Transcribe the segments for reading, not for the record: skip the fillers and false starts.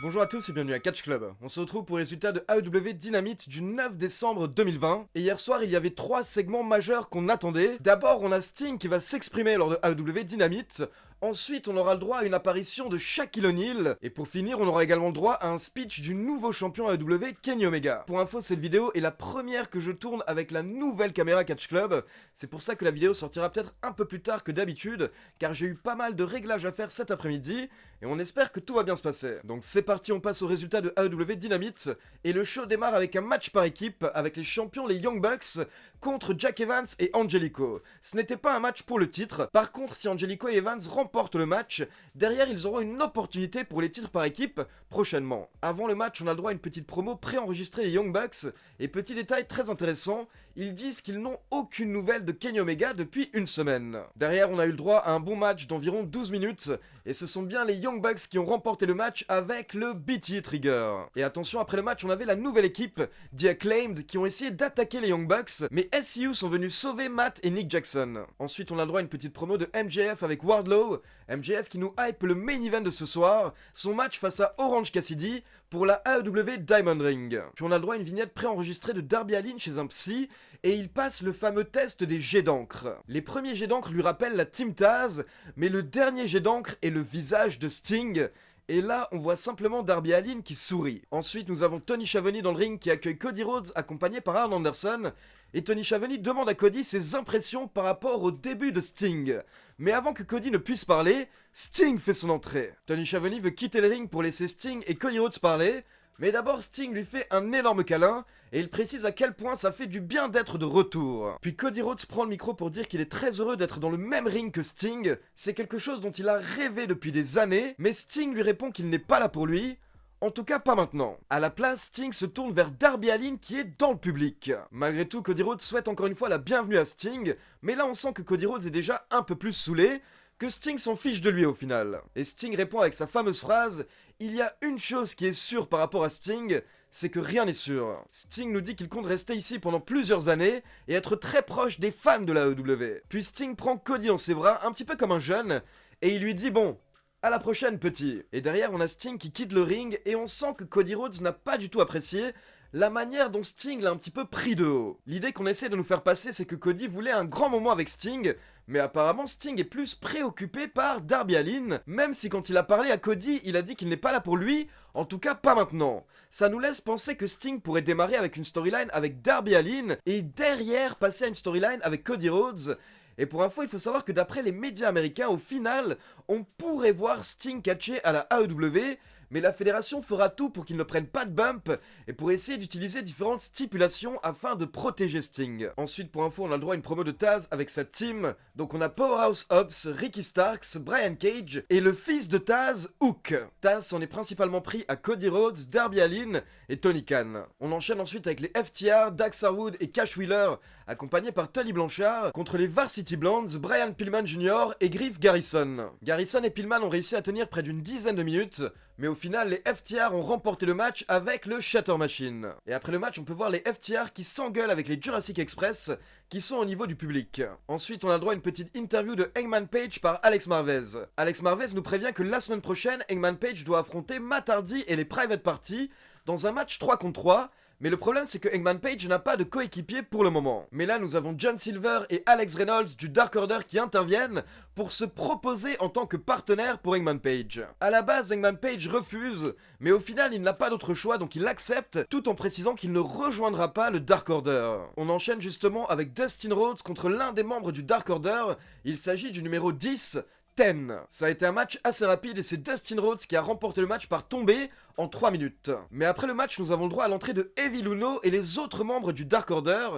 Bonjour à tous et bienvenue à Catch Club. On se retrouve pour les résultats de AEW Dynamite du 9 décembre 2020. Et hier soir, il y avait 3 segments majeurs qu'on attendait. D'abord, on a Sting qui va s'exprimer lors de AEW Dynamite. Ensuite, on aura le droit à une apparition de Shaquille O'Neal. Et pour finir, on aura également le droit à un speech du nouveau champion AEW, Kenny Omega. Pour info, cette vidéo est la première que je tourne avec la nouvelle caméra Catch Club. C'est pour ça que la vidéo sortira peut-être un peu plus tard que d'habitude, car j'ai eu pas mal de réglages à faire cet après-midi, et on espère que tout va bien se passer. Donc c'est parti, on passe aux résultats de AEW Dynamite, et le show démarre avec un match par équipe, avec les champions les Young Bucks, contre Jack Evans et Angelico. Ce n'était pas un match pour le titre, par contre si Angelico et Evans remportent le match, derrière ils auront une opportunité pour les titres par équipe prochainement. Avant le match, on a le droit à une petite promo préenregistrée des Young Bucks, et petit détail très intéressant, ils disent qu'ils n'ont aucune nouvelle de Kenny Omega depuis une semaine. Derrière, on a eu le droit à un bon match d'environ 12 minutes, et ce sont bien les Young Bucks qui ont remporté le match avec le BT Trigger. Et attention, après le match, on avait la nouvelle équipe, The Acclaimed, qui ont essayé d'attaquer les Young Bucks, mais SCU sont venus sauver Matt et Nick Jackson. Ensuite, on a le droit à une petite promo de MJF avec Wardlow, MJF qui nous hype le main event de ce soir, son match face à Orange Cassidy, pour la AEW Diamond Ring. Puis on a le droit à une vignette préenregistrée de Darby Allin chez un psy, et il passe le fameux test des jets d'encre. Les premiers jets d'encre lui rappellent la Team Taz, mais le dernier jet d'encre est le visage de Sting, et là, on voit simplement Darby Allin qui sourit. Ensuite, nous avons Tony Schiavone dans le ring qui accueille Cody Rhodes accompagné par Arn Anderson. Et Tony Schiavone demande à Cody ses impressions par rapport au début de Sting. Mais avant que Cody ne puisse parler, Sting fait son entrée. Tony Schiavone veut quitter le ring pour laisser Sting et Cody Rhodes parler. Mais d'abord, Sting lui fait un énorme câlin, et il précise à quel point ça fait du bien d'être de retour. Puis Cody Rhodes prend le micro pour dire qu'il est très heureux d'être dans le même ring que Sting, c'est quelque chose dont il a rêvé depuis des années, mais Sting lui répond qu'il n'est pas là pour lui, en tout cas pas maintenant. À la place, Sting se tourne vers Darby Allin qui est dans le public. Malgré tout, Cody Rhodes souhaite encore une fois la bienvenue à Sting, mais là on sent que Cody Rhodes est déjà un peu plus saoulé, que Sting s'en fiche de lui au final. Et Sting répond avec sa fameuse phrase « Il y a une chose qui est sûre par rapport à Sting, c'est que rien n'est sûr. » Sting nous dit qu'il compte rester ici pendant plusieurs années et être très proche des fans de la AEW. Puis Sting prend Cody dans ses bras, un petit peu comme un jeune, et il lui dit « Bon, à la prochaine petit !» Et derrière on a Sting qui quitte le ring et on sent que Cody Rhodes n'a pas du tout apprécié la manière dont Sting l'a un petit peu pris de haut. L'idée qu'on essaie de nous faire passer, c'est que Cody voulait un grand moment avec Sting, mais apparemment Sting est plus préoccupé par Darby Allin, même si quand il a parlé à Cody, il a dit qu'il n'est pas là pour lui, en tout cas pas maintenant. Ça nous laisse penser que Sting pourrait démarrer avec une storyline avec Darby Allin, et derrière passer à une storyline avec Cody Rhodes. Et pour info, il faut savoir que d'après les médias américains, au final, on pourrait voir Sting catcher à la AEW, mais la fédération fera tout pour qu'il ne prenne pas de bump et pour essayer d'utiliser différentes stipulations afin de protéger Sting. Ensuite, pour info, on a le droit à une promo de Taz avec sa team. Donc on a Powerhouse Hobbs, Ricky Starks, Brian Cage et le fils de Taz, Hook. Taz s'en est principalement pris à Cody Rhodes, Darby Allin et Tony Khan. On enchaîne ensuite avec les FTR, Dax Harwood et Cash Wheeler, accompagnés par Tony Blanchard, contre les Varsity Blondes, Brian Pillman Jr. et Griff Garrison. Garrison et Pillman ont réussi à tenir près d'une dizaine de minutes, mais au final, les FTR ont remporté le match avec le Shatter Machine. Et après le match, on peut voir les FTR qui s'engueulent avec les Jurassic Express, qui sont au niveau du public. Ensuite, on a le droit à une petite interview de Hangman Page par Alex Marvez. Alex Marvez nous prévient que la semaine prochaine, Hangman Page doit affronter Matt Hardy et les Private Party dans un match 3 contre 3, mais le problème c'est que Hangman Page n'a pas de coéquipier pour le moment. Mais là nous avons John Silver et Alex Reynolds du Dark Order qui interviennent pour se proposer en tant que partenaire pour Hangman Page. A la base Hangman Page refuse, mais au final il n'a pas d'autre choix donc il accepte tout en précisant qu'il ne rejoindra pas le Dark Order. On enchaîne justement avec Dustin Rhodes contre l'un des membres du Dark Order, il s'agit du numéro 10, 10. Ça a été un match assez rapide et c'est Dustin Rhodes qui a remporté le match par tombée en 3 minutes. Mais après le match, nous avons le droit à l'entrée de Evil Uno et les autres membres du Dark Order.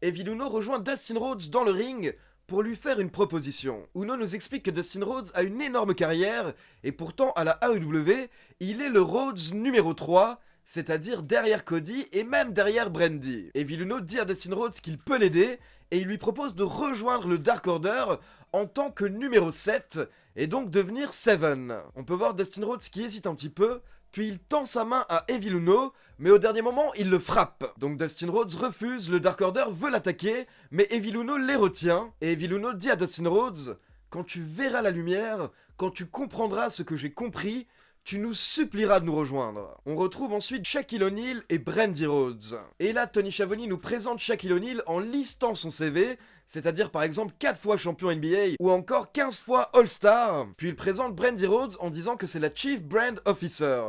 Evil Uno rejoint Dustin Rhodes dans le ring pour lui faire une proposition. Uno nous explique que Dustin Rhodes a une énorme carrière et pourtant à la AEW, il est le Rhodes numéro 3, c'est-à-dire derrière Cody et même derrière Brandi. Evil Uno dit à Dustin Rhodes qu'il peut l'aider et il lui propose de rejoindre le Dark Order en tant que numéro 7 et donc devenir 7. On peut voir Dustin Rhodes qui hésite un petit peu, puis il tend sa main à Evil Uno, mais au dernier moment il le frappe. Donc Dustin Rhodes refuse, le Dark Order veut l'attaquer, mais Evil Uno les retient, et Evil Uno dit à Dustin Rhodes « Quand tu verras la lumière, quand tu comprendras ce que j'ai compris, tu nous supplieras de nous rejoindre. On retrouve ensuite Shaquille O'Neal et Brandy Rhodes. Et là, Tony Schiavone nous présente Shaquille O'Neal en listant son CV, c'est-à-dire par exemple 4 fois champion NBA ou encore 15 fois All-Star. Puis il présente Brandy Rhodes en disant que c'est la Chief Brand Officer.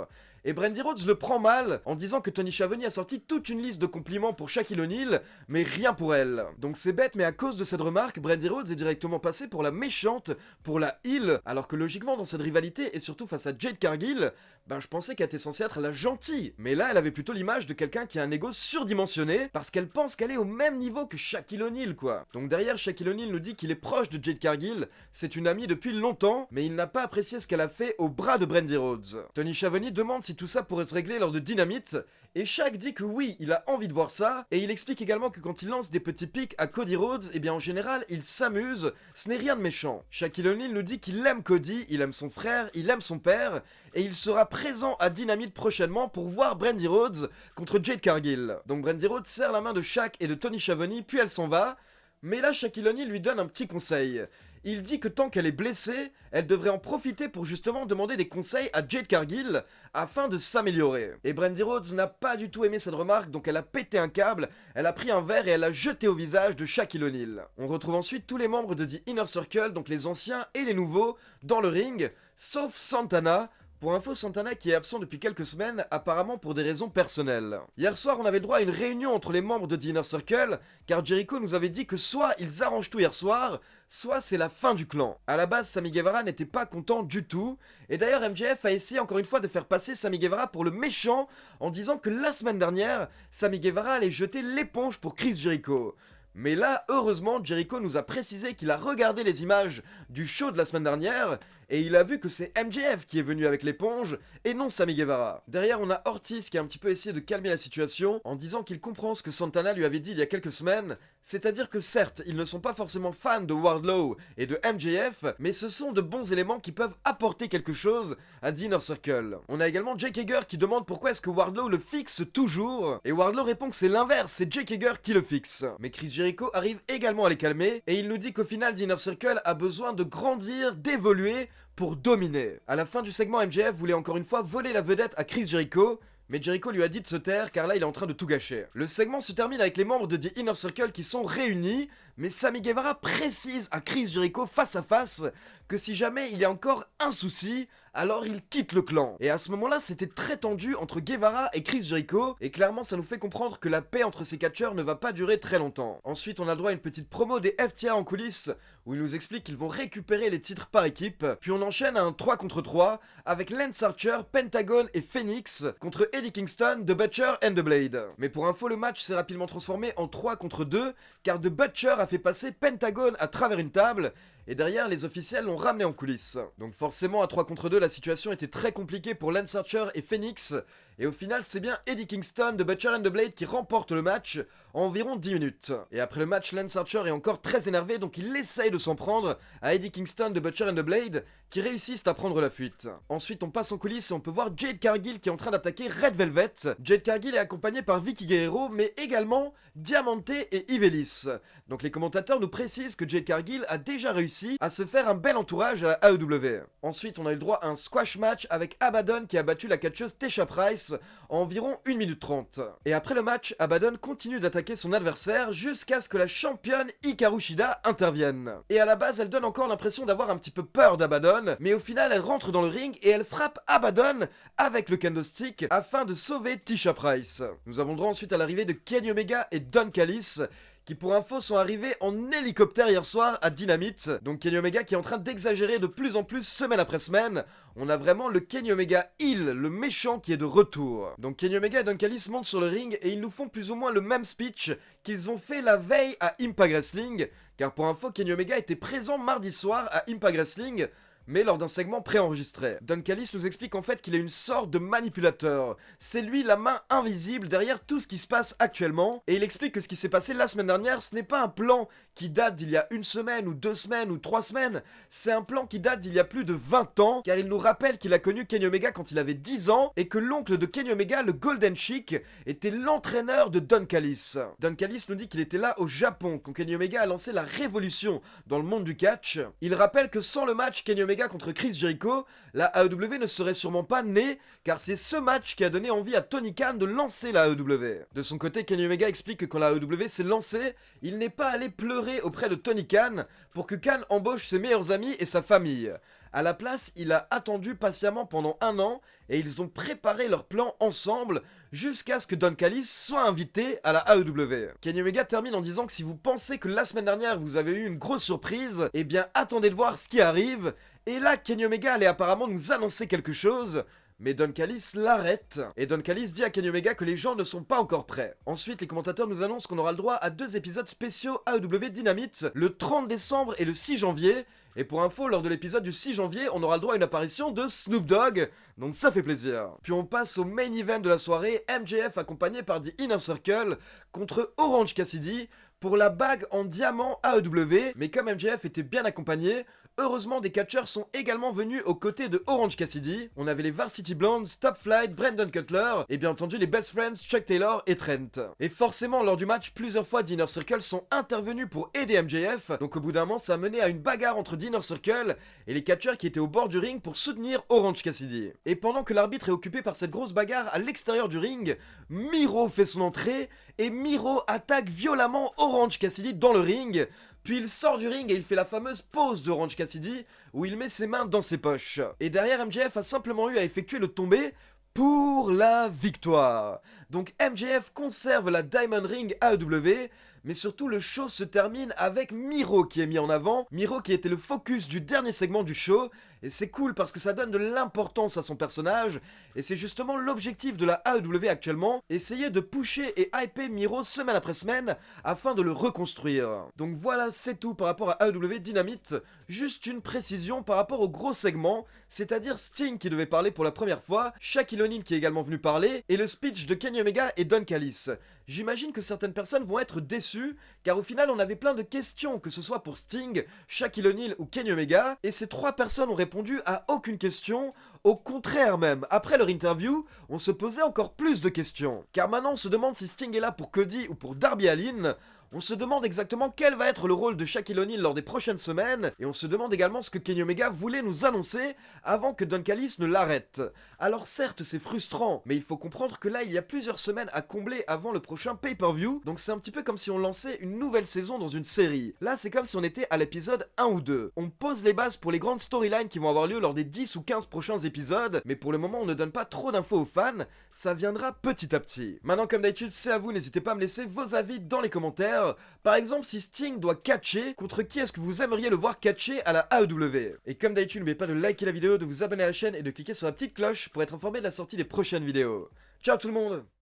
Et Brandy Rhodes le prend mal en disant que Tony Schiavone a sorti toute une liste de compliments pour Shaquille O'Neal, mais rien pour elle. Donc c'est bête, mais à cause de cette remarque, Brandy Rhodes est directement passée pour la méchante, pour la heel, alors que logiquement dans cette rivalité, et surtout face à Jade Cargill, je pensais qu'elle était censée être la gentille. Mais là, elle avait plutôt l'image de quelqu'un qui a un ego surdimensionné, parce qu'elle pense qu'elle est au même niveau que Shaquille O'Neal, quoi. Donc derrière, Shaquille O'Neal nous dit qu'il est proche de Jade Cargill, c'est une amie depuis longtemps, mais il n'a pas apprécié ce qu'elle a fait au bras de Brandy Rhodes. Tony Schiavone demande si tout ça pourrait se régler lors de Dynamite, et Shaq dit que oui, il a envie de voir ça, et il explique également que quand il lance des petits pics à Cody Rhodes, eh bien en général, il s'amuse, ce n'est rien de méchant. Shaquille O'Neal nous dit qu'il aime Cody, il aime son frère, il aime son père, et il sera présent à Dynamite prochainement pour voir Brandy Rhodes contre Jade Cargill. Donc Brandy Rhodes serre la main de Shaq et de Tony Schiavone, puis elle s'en va, mais là Shaquille O'Neal lui donne un petit conseil. Il dit que tant qu'elle est blessée, elle devrait en profiter pour justement demander des conseils à Jade Cargill afin de s'améliorer. Et Brandy Rhodes n'a pas du tout aimé cette remarque, donc elle a pété un câble, elle a pris un verre et elle l'a jeté au visage de Shaquille O'Neal. On retrouve ensuite tous les membres de The Inner Circle, donc les anciens et les nouveaux, dans le ring, sauf Santana. Pour info, Santana qui est absent depuis quelques semaines, apparemment pour des raisons personnelles. Hier soir, on avait le droit à une réunion entre les membres de The Inner Circle, car Jericho nous avait dit que soit ils arrangent tout hier soir, soit c'est la fin du clan. À la base, Sammy Guevara n'était pas content du tout, et d'ailleurs MJF a essayé encore une fois de faire passer Sammy Guevara pour le méchant, en disant que la semaine dernière, Sammy Guevara allait jeter l'éponge pour Chris Jericho. Mais là, heureusement, Jericho nous a précisé qu'il a regardé les images du show de la semaine dernière et il a vu que c'est MJF qui est venu avec l'éponge et non Sammy Guevara. Derrière, on a Ortiz qui a un petit peu essayé de calmer la situation en disant qu'il comprend ce que Santana lui avait dit il y a quelques semaines, c'est-à-dire que certes, ils ne sont pas forcément fans de Wardlow et de MJF, mais ce sont de bons éléments qui peuvent apporter quelque chose à The Inner Circle. On a également Jake Hager qui demande pourquoi est-ce que Wardlow le fixe toujours, et Wardlow répond que c'est l'inverse, c'est Jake Hager qui le fixe. Mais Chris Jericho arrive également à les calmer, et il nous dit qu'au final, The Inner Circle a besoin de grandir, d'évoluer, pour dominer. À la fin du segment, MJF voulait encore une fois voler la vedette à Chris Jericho, mais Jericho lui a dit de se taire car là il est en train de tout gâcher. Le segment se termine avec les membres de The Inner Circle qui sont réunis, mais Sammy Guevara précise à Chris Jericho face à face que si jamais il y a encore un souci, alors il quitte le clan. Et à ce moment-là, c'était très tendu entre Guevara et Chris Jericho, et clairement ça nous fait comprendre que la paix entre ces catcheurs ne va pas durer très longtemps. Ensuite, on a le droit à une petite promo des FTA en coulisses, où ils nous expliquent qu'ils vont récupérer les titres par équipe, puis on enchaîne à un 3 contre 3, avec Lance Archer, Pentagon et Phoenix, contre Eddie Kingston, The Butcher and The Blade. Mais pour info, le match s'est rapidement transformé en 3 contre 2, car The Butcher a fait passer Pentagon à travers une table, et derrière, les officiels l'ont ramené en coulisses. Donc forcément, à 3 contre 2, la situation était très compliquée pour Lance Archer et Phoenix, et au final, c'est bien Eddie Kingston de Butcher and the Blade qui remporte le match en environ 10 minutes. Et après le match, Lance Archer est encore très énervé, donc il essaye de s'en prendre à Eddie Kingston de Butcher and the Blade, qui réussissent à prendre la fuite. Ensuite, on passe en coulisses et on peut voir Jade Cargill qui est en train d'attaquer Red Velvet. Jade Cargill est accompagnée par Vicky Guerrero, mais également Diamante et Ivelis. Donc les commentateurs nous précisent que Jade Cargill a déjà réussi à se faire un bel entourage à la AEW. Ensuite, on a eu le droit à un squash match avec Abaddon qui a battu la catcheuse Tesha Price en environ 1 minute 30. Et après le match, Abaddon continue d'attaquer son adversaire jusqu'à ce que la championne Hikaru Shida intervienne. Et à la base, elle donne encore l'impression d'avoir un petit peu peur d'Abaddon, mais au final, elle rentre dans le ring et elle frappe Abaddon avec le kendo stick afin de sauver Tisha Price. Nous avons le droit ensuite à l'arrivée de Kenny Omega et Don Callis, qui pour info sont arrivés en hélicoptère hier soir à Dynamite. Donc Kenny Omega qui est en train d'exagérer de plus en plus semaine après semaine. On a vraiment le Kenny Omega heel, le méchant qui est de retour. Donc Kenny Omega et Don Callis montent sur le ring et ils nous font plus ou moins le même speech qu'ils ont fait la veille à Impact Wrestling. Car pour info, Kenny Omega était présent mardi soir à Impact Wrestling, mais lors d'un segment préenregistré. Don Callis nous explique en fait qu'il est une sorte de manipulateur. C'est lui la main invisible derrière tout ce qui se passe actuellement, et il explique que ce qui s'est passé la semaine dernière, ce n'est pas un plan qui date d'il y a 1 semaine, ou 2 semaines, ou 3 semaines, c'est un plan qui date d'il y a plus de 20 ans, car il nous rappelle qu'il a connu Kenny Omega quand il avait 10 ans, et que l'oncle de Kenny Omega, le Golden Chick, était l'entraîneur de Don Callis. Don Callis nous dit qu'il était là au Japon, quand Kenny Omega a lancé la révolution dans le monde du catch. Il rappelle que sans le match, Kenny Omega Omega contre Chris Jericho, la AEW ne serait sûrement pas née, car c'est ce match qui a donné envie à Tony Khan de lancer la AEW. De son côté, Kenny Omega explique que quand la AEW s'est lancée, il n'est pas allé pleurer auprès de Tony Khan pour que Khan embauche ses meilleurs amis et sa famille. À la place, il a attendu patiemment pendant 1 an et ils ont préparé leur plan ensemble jusqu'à ce que Don Callis soit invité à la AEW. Kenny Omega termine en disant que si vous pensez que la semaine dernière vous avez eu une grosse surprise, eh bien attendez de voir ce qui arrive. Et là, Kenny Omega allait apparemment nous annoncer quelque chose. Mais Don Callis l'arrête, et Don Callis dit à Kenny Omega que les gens ne sont pas encore prêts. Ensuite, les commentateurs nous annoncent qu'on aura le droit à 2 épisodes spéciaux AEW Dynamite, le 30 décembre et le 6 janvier. Et pour info, lors de l'épisode du 6 janvier, on aura le droit à une apparition de Snoop Dogg, donc ça fait plaisir. Puis on passe au main event de la soirée, MJF accompagné par The Inner Circle contre Orange Cassidy pour la bague en diamant AEW, mais comme MJF était bien accompagné, heureusement des catcheurs sont également venus aux côtés de Orange Cassidy. On avait les Varsity Blondes, Top Flight, Brandon Cutler, et bien entendu les Best Friends, Chuck Taylor et Trent. Et forcément lors du match, plusieurs fois The Inner Circle sont intervenus pour aider MJF, donc au bout d'un moment ça a mené à une bagarre entre The Inner Circle et les catcheurs qui étaient au bord du ring pour soutenir Orange Cassidy. Et pendant que l'arbitre est occupé par cette grosse bagarre à l'extérieur du ring, Miro fait son entrée et Miro attaque violemment Orange Cassidy dans le ring. Puis il sort du ring et il fait la fameuse pose d'Orange Cassidy où il met ses mains dans ses poches. Et derrière, MJF a simplement eu à effectuer le tombé pour la victoire. Donc MJF conserve la Diamond Ring AEW, mais surtout le show se termine avec Miro qui est mis en avant. Miro qui était le focus du dernier segment du show, et c'est cool parce que ça donne de l'importance à son personnage, et c'est justement l'objectif de la AEW actuellement, essayer de pusher et hyper Miro semaine après semaine afin de le reconstruire. Donc voilà, c'est tout par rapport à AEW Dynamite. Juste une précision par rapport au gros segment, c'est-à-dire Sting qui devait parler pour la première fois, Shaquille O'Neal qui est également venu parler, et le speech de Kenny Omega et Don Callis. J'imagine que certaines personnes vont être déçues, car au final on avait plein de questions, que ce soit pour Sting, Shaquille O'Neal ou Kenny Omega, et ces 3 personnes ont répondu à aucune question, au contraire même, après leur interview, on se posait encore plus de questions. Car maintenant on se demande si Sting est là pour Cody ou pour Darby Allin. On se demande exactement quel va être le rôle de Shaquille O'Neal lors des prochaines semaines, et on se demande également ce que Kenny Omega voulait nous annoncer avant que Don Callis ne l'arrête. Alors certes c'est frustrant, mais il faut comprendre que là il y a plusieurs semaines à combler avant le prochain pay-per-view, donc c'est un petit peu comme si on lançait une nouvelle saison dans une série. Là c'est comme si on était à l'épisode 1 ou 2. On pose les bases pour les grandes storylines qui vont avoir lieu lors des 10 ou 15 prochains épisodes, mais pour le moment on ne donne pas trop d'infos aux fans, ça viendra petit à petit. Maintenant comme d'habitude c'est à vous, n'hésitez pas à me laisser vos avis dans les commentaires. Par exemple, si Sting doit catcher, contre qui est-ce que vous aimeriez le voir catcher à la AEW? Et comme d'habitude, n'oubliez pas de liker la vidéo, de vous abonner à la chaîne et de cliquer sur la petite cloche pour être informé de la sortie des prochaines vidéos. Ciao tout le monde!